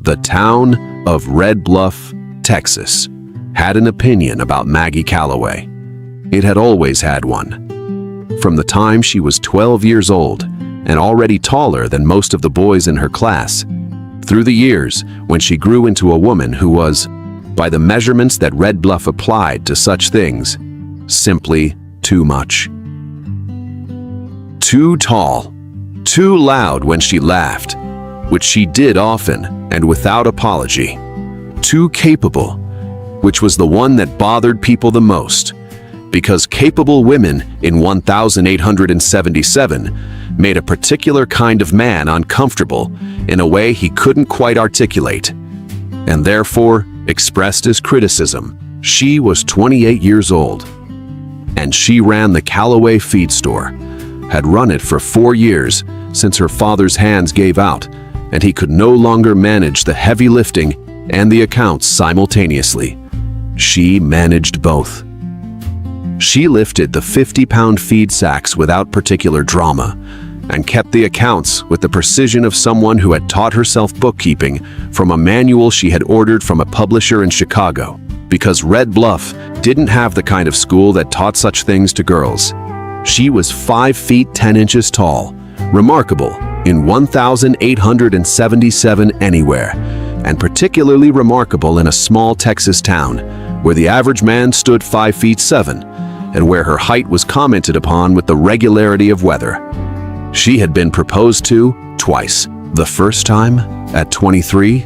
The town of Red Bluff, Texas, had an opinion about Maggie Calloway. It had always had one. From the time she was 12 years old and already taller than most of the boys in her class, through the years when she grew into a woman who was, by the measurements that Red Bluff applied to such things, simply too much. Too tall, too loud when she laughed, which she did often and without apology. Too capable, which was the one that bothered people the most, because capable women in 1877 made a particular kind of man uncomfortable in a way he couldn't quite articulate, and therefore expressed as criticism. She was 28 years old, and she ran the Calloway feed store, had run it for 4 years since her father's hands gave out, and he could no longer manage the heavy lifting and the accounts simultaneously. She managed both. She lifted the 50-pound feed sacks without particular drama, and kept the accounts with the precision of someone who had taught herself bookkeeping from a manual she had ordered from a publisher in Chicago, because Red Bluff didn't have the kind of school that taught such things to girls. She was 5 feet 10 inches tall, remarkable in 1877 anywhere, and particularly remarkable in a small Texas town where the average man stood 5 feet 7, and where her height was commented upon with the regularity of weather. She had been proposed to twice. The first time, at 23,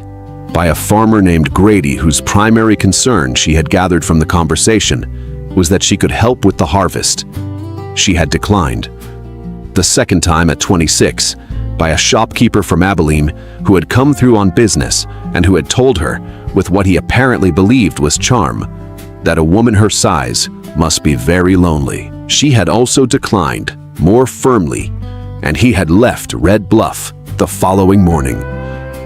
by a farmer named Grady, whose primary concern, she had gathered from the conversation, was that she could help with the harvest. She had declined. The second time, at 26, by a shopkeeper from Abilene who had come through on business and who had told her, with what he apparently believed was charm, that a woman her size must be very lonely. She had also declined, more firmly, and he had left Red Bluff the following morning.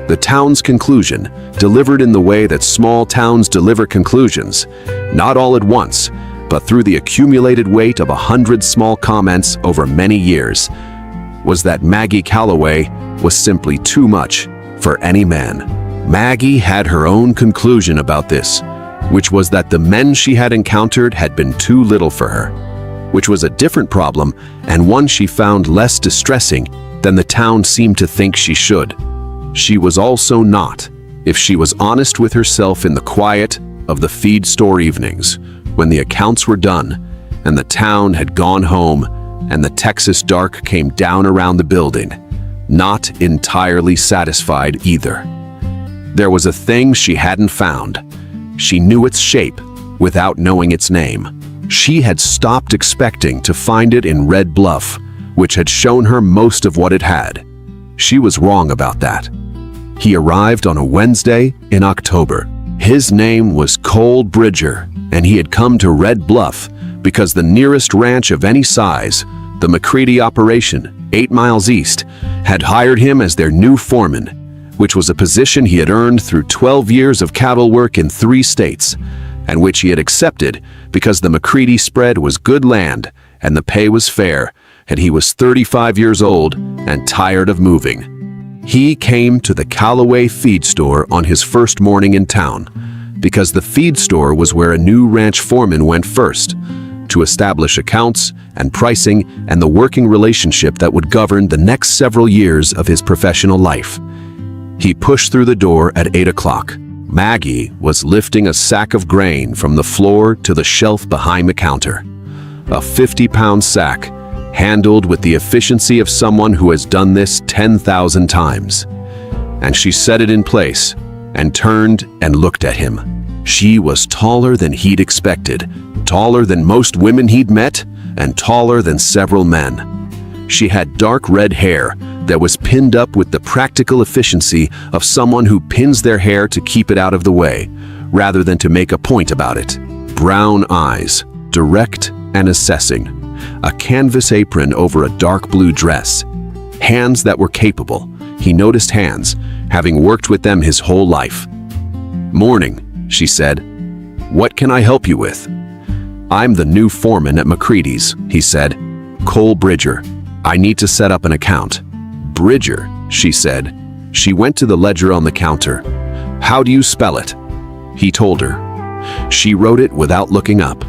The town's conclusion, delivered in the way that small towns deliver conclusions, not all at once, but through the accumulated weight of 100 small comments over many years, was that Maggie Calloway was simply too much for any man. Maggie had her own conclusion about this, which was that the men she had encountered had been too little for her, which was a different problem and one she found less distressing than the town seemed to think she should. She was also not, if she was honest with herself in the quiet of the feed store evenings, when the accounts were done and the town had gone home and the Texas dark came down around the building, not entirely satisfied either. There was a thing she hadn't found. She knew its shape without knowing its name. She had stopped expecting to find it in Red Bluff, which had shown her most of what it had. She was wrong about that. He arrived on a Wednesday in October. His name was Cole Bridger, and he had come to Red Bluff because the nearest ranch of any size, the McCready operation, 8 miles east, had hired him as their new foreman, which was a position he had earned through 12 years of cattle work in 3 states, and which he had accepted because the McCready spread was good land and the pay was fair, and he was 35 years old and tired of moving. He came to the Calloway feed store on his first morning in town, because the feed store was where a new ranch foreman went first, to establish accounts and pricing and the working relationship that would govern the next several years of his professional life. He pushed through the door at 8 o'clock. Maggie was lifting a sack of grain from the floor to the shelf behind the counter. A 50-pound sack, handled with the efficiency of someone who has done this 10,000 times. And she set it in place and turned and looked at him. She was taller than he'd expected, taller than most women he'd met, and taller than several men. She had dark red hair that was pinned up with the practical efficiency of someone who pins their hair to keep it out of the way, rather than to make a point about it. Brown eyes, direct and assessing. A canvas apron over a dark blue dress. Hands that were capable. He noticed hands, having worked with them his whole life. "Morning," she said. "What can I help you with?" "I'm the new foreman at McCready's," he said. "Cole Bridger. I need to set up an account." "Bridger," she said. She went to the ledger on the counter, "How do you spell it?" He told her. She wrote it without looking up.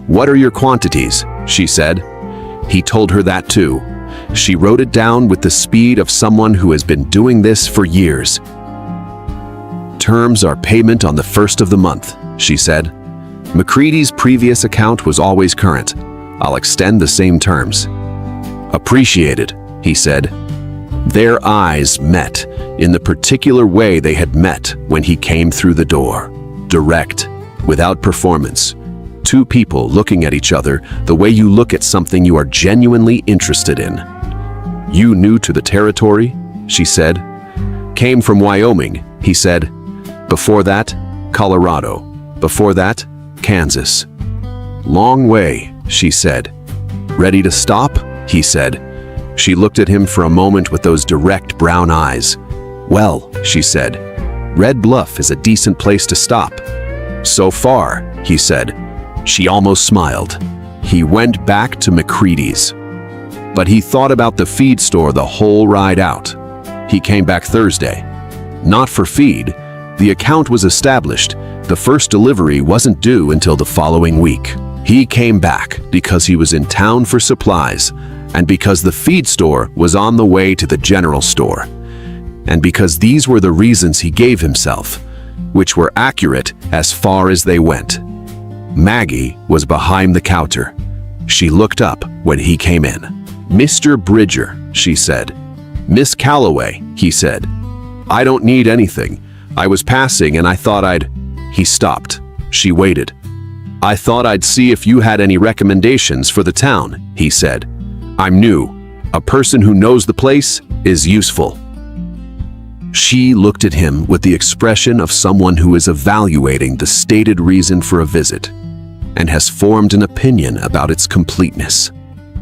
"What are your quantities?" she said. He told her that too. She wrote it down with the speed of someone who has been doing this for years. "Terms are payment on the first of the month," she said. McCready's previous account was always current. "I'll extend the same terms." "Appreciated," he said. Their eyes met in the particular way they had met when he came through the door. Direct, without performance. Two people looking at each other the way you look at something you are genuinely interested in. "You new to the territory?" she said. "Came from Wyoming," he said. "Before that, Colorado. Before that, Kansas." "Long way," she said. "Ready to stop?" he said. She looked at him for a moment with those direct brown eyes. "Well," she said, "Red Bluff is a decent place to stop." "So far," he said. She almost smiled. He went back to McCready's. But he thought about the feed store the whole ride out. He came back Thursday. Not for feed. The account was established. The first delivery wasn't due until the following week. He came back because he was in town for supplies, and because the feed store was on the way to the general store, and because these were the reasons he gave himself, which were accurate as far as they went. Maggie was behind the counter. She looked up when he came in. "Mr. Bridger," she said. "Miss Calloway," he said. "I don't need anything. I was passing and I thought I'd—" He stopped. She waited. "I thought I'd see if you had any recommendations for the town," he said. "I'm new. A person who knows the place is useful." She looked at him with the expression of someone who is evaluating the stated reason for a visit and has formed an opinion about its completeness.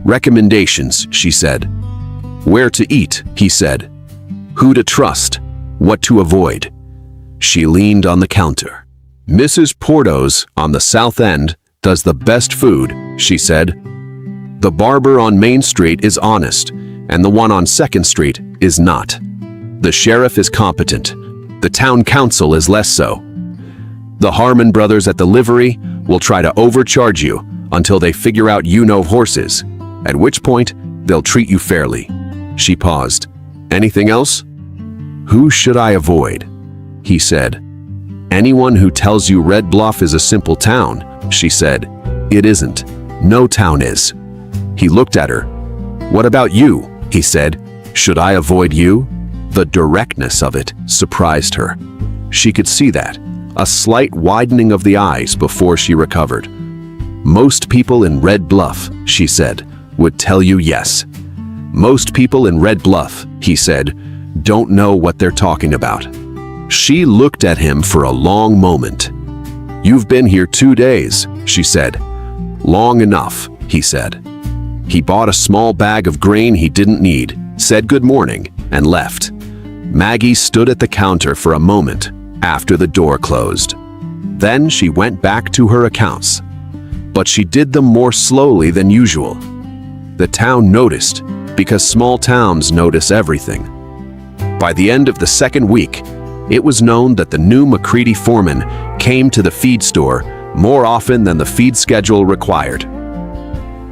"Recommendations," she said. "Where to eat," he said. "Who to trust, what to avoid." She leaned on the counter. "Mrs. Porto's on the south end does the best food," she said. "The barber on Main Street is honest, and the one on 2nd Street is not. The sheriff is competent. The town council is less so. The Harmon brothers at the livery will try to overcharge you until they figure out you know horses, at which point they'll treat you fairly." She paused. "Anything else?" "Who should I avoid?" he said. "Anyone who tells you Red Bluff is a simple town," she said. "It isn't. No town is." He looked at her. "What about you?" he said. "Should I avoid you?" The directness of it surprised her. She could see that, a slight widening of the eyes before she recovered. "Most people in Red Bluff," she said, "would tell you yes. Most people in Red Bluff," he said, "don't know what they're talking about." She looked at him for a long moment. "You've been here 2 days," she said. "Long enough," he said. He bought a small bag of grain he didn't need, said good morning, and left. Maggie stood at the counter for a moment after the door closed. Then she went back to her accounts. But she did them more slowly than usual. The town noticed, because small towns notice everything. By the end of the 2nd week, it was known that the new McCready foreman came to the feed store more often than the feed schedule required.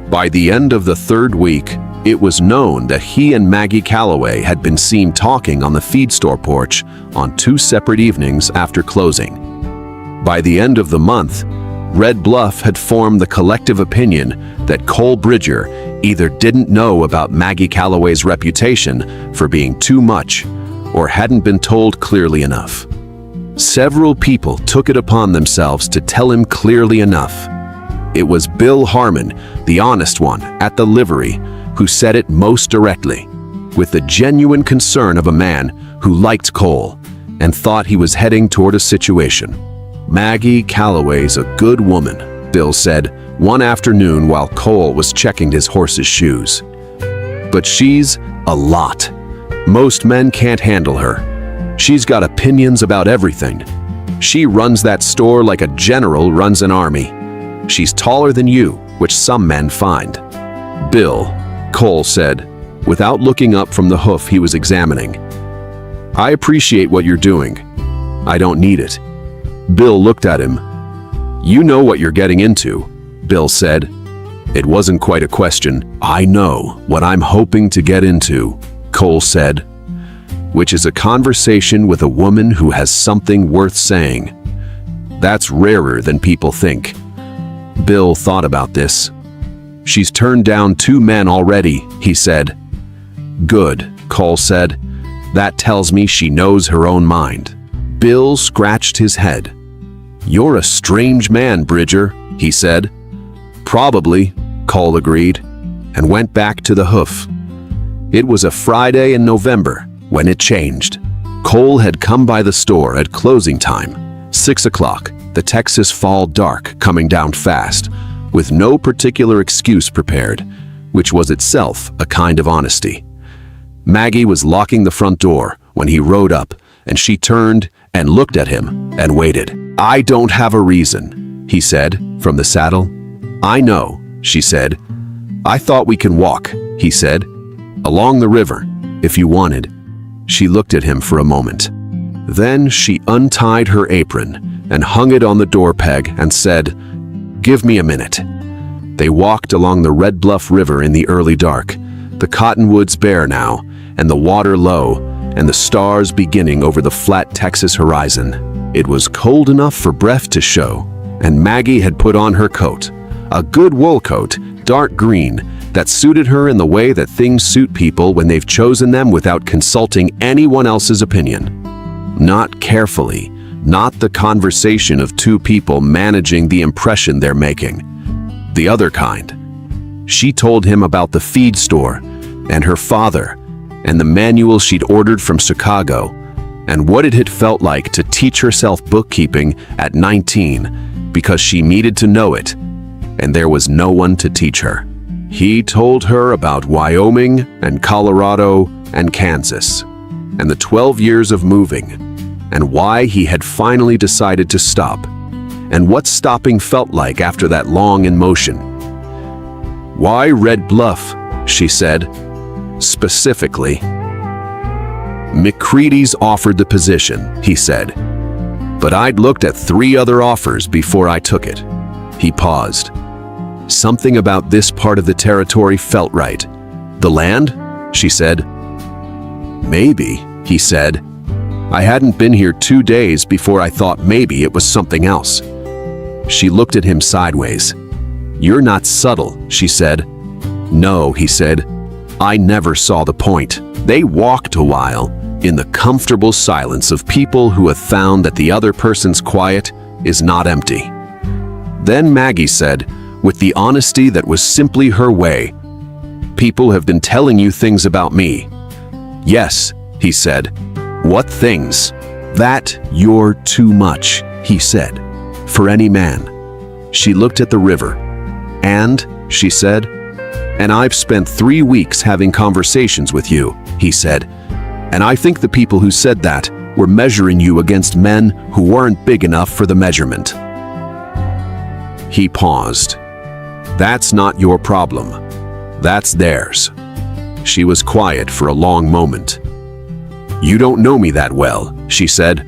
By the end of the 3rd week, it was known that he and Maggie Calloway had been seen talking on the feed store porch on 2 separate evenings after closing. By the end of the month, Red Bluff had formed the collective opinion that Cole Bridger either didn't know about Maggie Calloway's reputation for being too much or hadn't been told clearly enough. Several people took it upon themselves to tell him clearly enough. It was Bill Harmon, the honest one, at the livery, who said it most directly, with the genuine concern of a man who liked Cole and thought he was heading toward a situation. "Maggie Calloway's a good woman," Bill said one afternoon while Cole was checking his horse's shoes. "But she's a lot. Most men can't handle her. She's got opinions about everything. She runs that store like a general runs an army. She's taller than you, which some men find." "Bill," Cole said, without looking up from the hoof he was examining, "I appreciate what you're doing. I don't need it." Bill looked at him. "You know what you're getting into," Bill said. It wasn't quite a question. "I know what I'm hoping to get into," Cole said, "which is a conversation with a woman who has something worth saying. That's rarer than people think." Bill thought about this. "She's turned down 2 men already," he said. "Good," Cole said. "That tells me she knows her own mind." Bill scratched his head. "You're a strange man, Bridger," he said. "Probably," Cole agreed, and went back to the hoof. It was a Friday in November when it changed. Cole had come by the store at closing time, 6 o'clock, the Texas fall dark coming down fast, with no particular excuse prepared, which was itself a kind of honesty. Maggie was locking the front door when he rode up, and she turned and looked at him and waited. "I don't have a reason," he said from the saddle. "I know," she said. "I thought we can walk," he said. "Along the river, if you wanted." She looked at him for a moment. Then she untied her apron and hung it on the door peg and said, "Give me a minute." They walked along the Red Bluff River in the early dark, the cottonwoods bare now, and the water low, and the stars beginning over the flat Texas horizon. It was cold enough for breath to show, and Maggie had put on her coat, a good wool coat, dark green, that suited her in the way that things suit people when they've chosen them without consulting anyone else's opinion. Not carefully, not the conversation of 2 people managing the impression they're making. The other kind. She told him about the feed store, and her father, and the manual she'd ordered from Chicago, and what it had felt like to teach herself bookkeeping at 19 because she needed to know it, and there was no one to teach her. He told her about Wyoming and Colorado and Kansas, and the 12 years of moving, and why he had finally decided to stop, and what stopping felt like after that long in motion. "Why Red Bluff?" she said, specifically. "McCready's offered the position," he said, "but I'd looked at 3 other offers before I took it." He paused. Something about this part of the territory felt right. "The land?" she said. "Maybe," he said. "I hadn't been here 2 days before I thought maybe it was something else." She looked at him sideways. "You're not subtle," she said. "No," he said. "I never saw the point." They walked a while, in the comfortable silence of people who have found that the other person's quiet is not empty. Then Maggie said, with the honesty that was simply her way, "People have been telling you things about me." "Yes," he said. "What things?" "That you're too much," he said, "for any man." She looked at the river. "And," she said, "and I've spent 3 weeks having conversations with you," he said, "and I think the people who said that were measuring you against men who weren't big enough for the measurement." He paused. "That's not your problem. That's theirs." She was quiet for a long moment. "You don't know me that well," she said.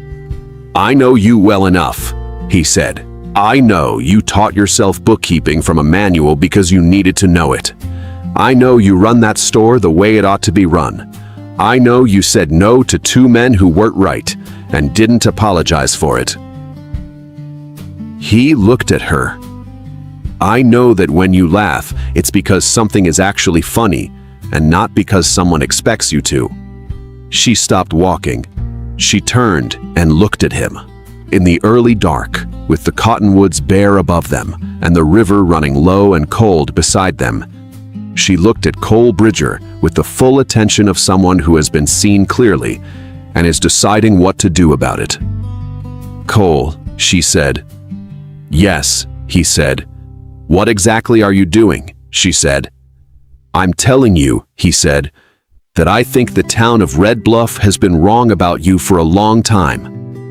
"I know you well enough," he said. "I know you taught yourself bookkeeping from a manual because you needed to know it. I know you run that store the way it ought to be run. I know you said no to 2 men who weren't right and didn't apologize for it." He looked at her. "I know that when you laugh, it's because something is actually funny and not because someone expects you to." She stopped walking. She turned and looked at him. In the early dark, with the cottonwoods bare above them and the river running low and cold beside them, she looked at Cole Bridger with the full attention of someone who has been seen clearly and is deciding what to do about it. "Cole," she said. "Yes," he said. "What exactly are you doing?" she said. "I'm telling you," he said, "that I think the town of Red Bluff has been wrong about you for a long time,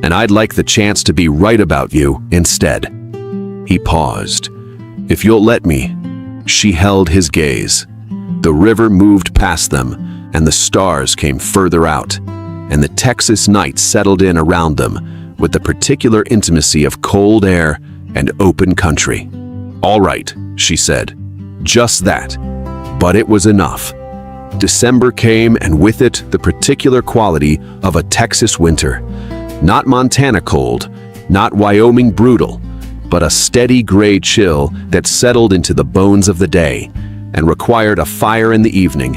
and I'd like the chance to be right about you instead." He paused. "If you'll let me." She held his gaze. The river moved past them, and the stars came further out, and the Texas night settled in around them, with the particular intimacy of cold air and open country. "All right," she said. Just that. But it was enough. December came, and with it the particular quality of a Texas winter. Not Montana cold, not Wyoming brutal, but a steady gray chill that settled into the bones of the day and required a fire in the evening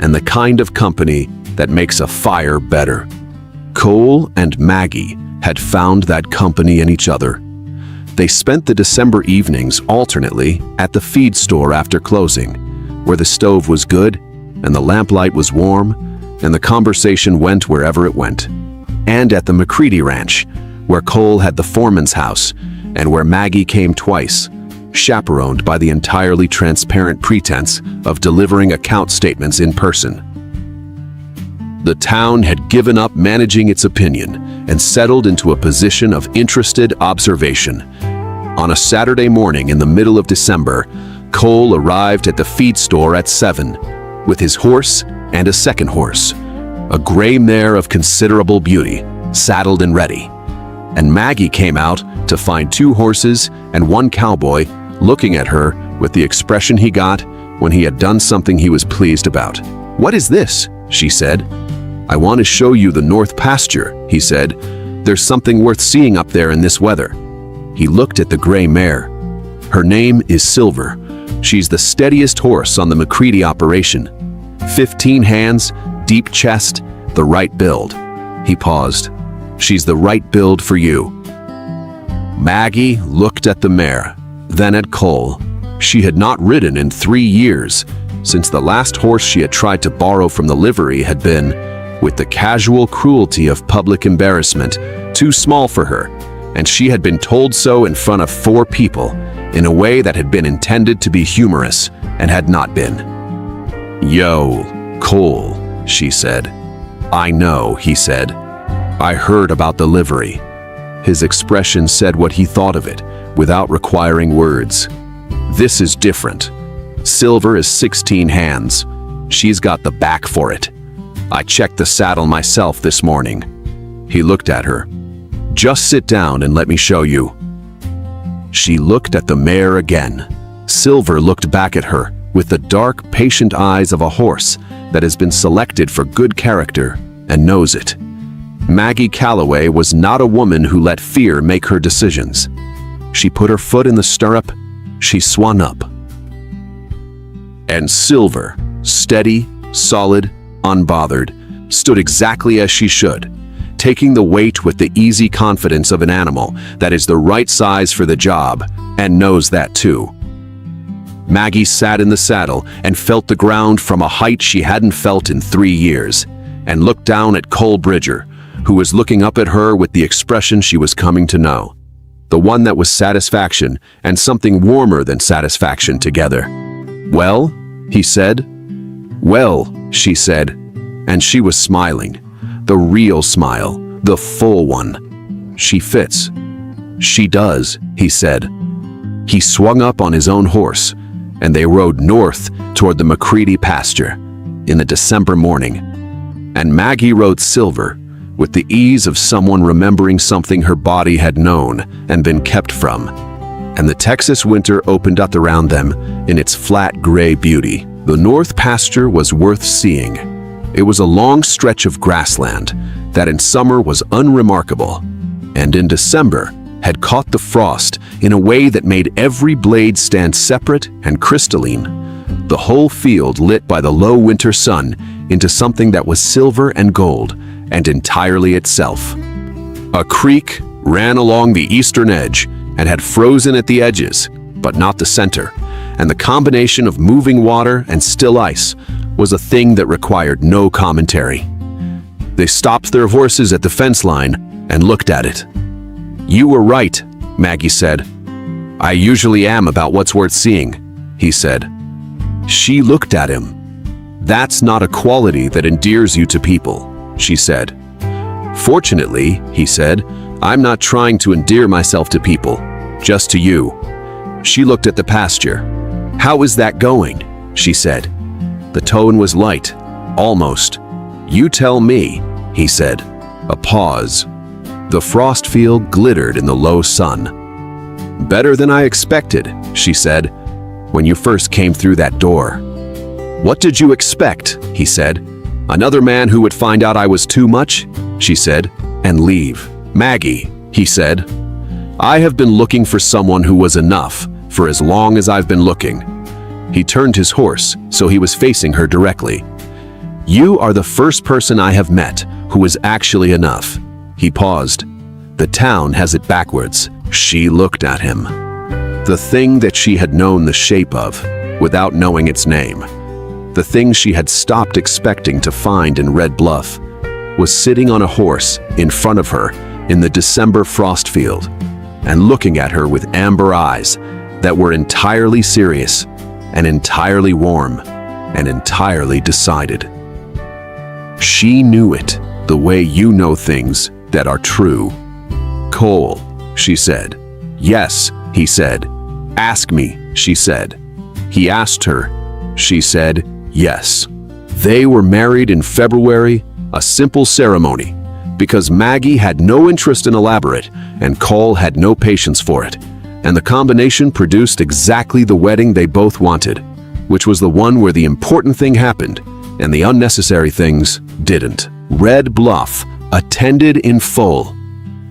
and the kind of company that makes a fire better. Cole and Maggie had found that company in each other. They spent the December evenings alternately at the feed store after closing, where the stove was good and the lamplight was warm and the conversation went wherever it went, and at the McCready ranch, where Cole had the foreman's house and where Maggie came twice, chaperoned by the entirely transparent pretense of delivering account statements in person. The town had given up managing its opinion and settled into a position of interested observation. On a Saturday morning in the middle of December, Cole arrived at the feed store at 7, with his horse and a second horse, a gray mare of considerable beauty, saddled and ready. And Maggie came out to find 2 horses and 1 cowboy looking at her with the expression he got when he had done something he was pleased about. "What is this?" she said. "I want to show you the north pasture," he said. "There's something worth seeing up there in this weather." He looked at the gray mare. "Her name is Silver. She's the steadiest horse on the McCready operation. 15 hands, deep chest, the right build." He paused. "She's the right build for you." Maggie looked at the mare, then at Cole. She had not ridden in 3 years, since the last horse she had tried to borrow from the livery had been, with the casual cruelty of public embarrassment, too small for her, and she had been told so in front of 4 people, in a way that had been intended to be humorous and had not been. "Yo, Cole," she said. "I know," he said. "I heard about the livery." His expression said what he thought of it, without requiring words. "This is different. Silver is 16 hands. She's got the back for it. I checked the saddle myself this morning." He looked at her. "Just sit down and let me show you." She looked at the mare again. Silver looked back at her with the dark, patient eyes of a horse that has been selected for good character and knows it. Maggie Calloway was not a woman who let fear make her decisions. She put her foot in the stirrup, she swung up. And Silver, steady, solid, unbothered, stood exactly as she should, taking the weight with the easy confidence of an animal that is the right size for the job and knows that too. Maggie sat in the saddle and felt the ground from a height she hadn't felt in 3 years, and looked down at Cole Bridger, who was looking up at her with the expression she was coming to know. The one that was satisfaction and something warmer than satisfaction together. "Well?" he said. "Well," she said, and she was smiling. The real smile, the full one. "She fits." "She does," he said. He swung up on his own horse, and they rode north toward the McCready pasture in the December morning. And Maggie rode Silver with the ease of someone remembering something her body had known and been kept from. And the Texas winter opened up around them in its flat gray beauty. The north pasture was worth seeing. It was a long stretch of grassland that in summer was unremarkable, and in December had caught the frost in a way that made every blade stand separate and crystalline, the whole field lit by the low winter sun into something that was silver and gold and entirely itself. A creek ran along the eastern edge and had frozen at the edges, but not the center, and the combination of moving water and still ice was a thing that required no commentary. They stopped their horses at the fence line and looked at it. "You were right," Maggie said. "I usually am about what's worth seeing," he said. She looked at him. "That's not a quality that endears you to people," she said. "Fortunately," he said, "I'm not trying to endear myself to people, just to you." She looked at the pasture. "How is that going?" she said. The tone was light, almost. "You tell me," he said. A pause. The frost field glittered in the low sun. "Better than I expected," she said, "when you first came through that door." "What did you expect?" he said. "Another man who would find out I was too much?" she said, "and leave." "Maggie," he said, "I have been looking for someone who was enough for as long as I've been looking." He turned his horse so he was facing her directly. "You are the first person I have met who is actually enough." He paused. "The town has it backwards." She looked at him. The thing that she had known the shape of, without knowing its name, the thing she had stopped expecting to find in Red Bluff, was sitting on a horse in front of her in the December frost field, and looking at her with amber eyes that were entirely serious, and entirely warm, and entirely decided. She knew it, the way you know things that are true. "Cole," she said. "Yes," he said. "Ask me," she said. He asked her. She said, "Yes." They were married in February, a simple ceremony, because Maggie had no interest in elaborate and Cole had no patience for it. And the combination produced exactly the wedding they both wanted, which was the one where the important thing happened and the unnecessary things didn't. Red Bluff attended in full,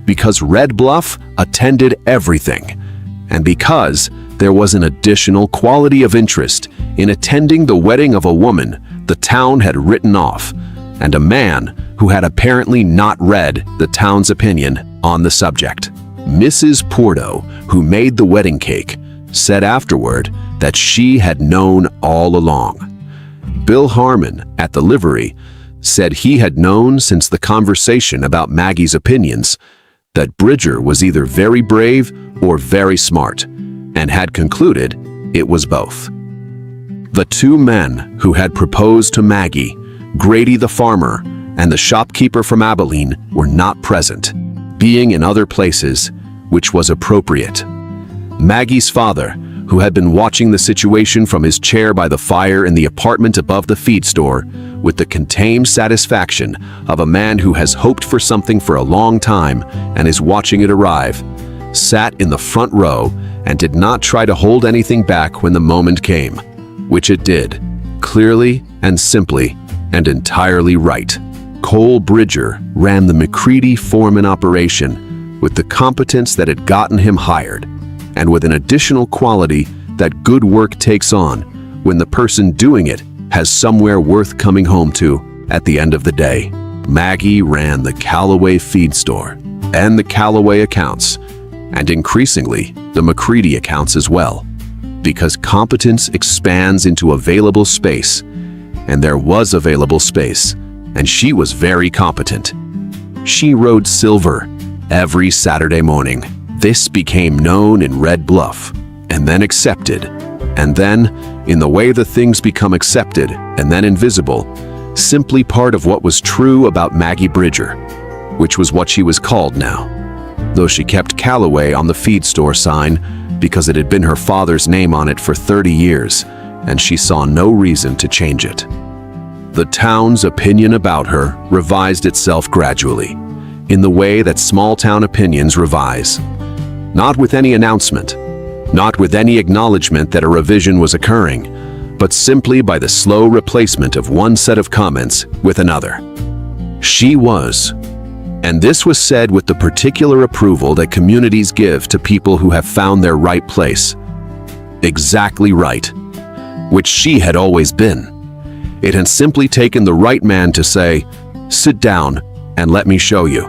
because Red Bluff attended everything, and because there was an additional quality of interest in attending the wedding of a woman the town had written off, and a man who had apparently not read the town's opinion on the subject. Mrs. Porto, who made the wedding cake, said afterward that she had known all along. Bill Harmon, at the livery, said he had known since the conversation about Maggie's opinions that Bridger was either very brave or very smart, and had concluded it was both. The two men who had proposed to Maggie, Grady the farmer and the shopkeeper from Abilene, were not present, being in other places, which was appropriate. Maggie's father, who had been watching the situation from his chair by the fire in the apartment above the feed store, with the contained satisfaction of a man who has hoped for something for a long time and is watching it arrive, sat in the front row and did not try to hold anything back when the moment came, which it did, clearly and simply and entirely right. Cole Bridger ran the McCready foreman operation with the competence that had gotten him hired, and with an additional quality that good work takes on when the person doing it has somewhere worth coming home to at the end of the day. Maggie ran the Calloway feed store and the Calloway accounts, and increasingly the McCready accounts as well, because competence expands into available space, and there was available space, and she was very competent. She rode silver every Saturday morning. This became known in Red Bluff, and then accepted, and then, in the way the things become accepted and then invisible, simply part of what was true about Maggie Bridger, which was what she was called now, though she kept Calloway on the feed store sign because it had been her father's name on it for 30 years, and she saw no reason to change it. The town's opinion about her revised itself gradually, in the way that small-town opinions revise. Not with any announcement, not with any acknowledgement that a revision was occurring, but simply by the slow replacement of one set of comments with another. She was, and this was said with the particular approval that communities give to people who have found their right place, exactly right, which she had always been. It had simply taken the right man to say, "Sit down and let me show you."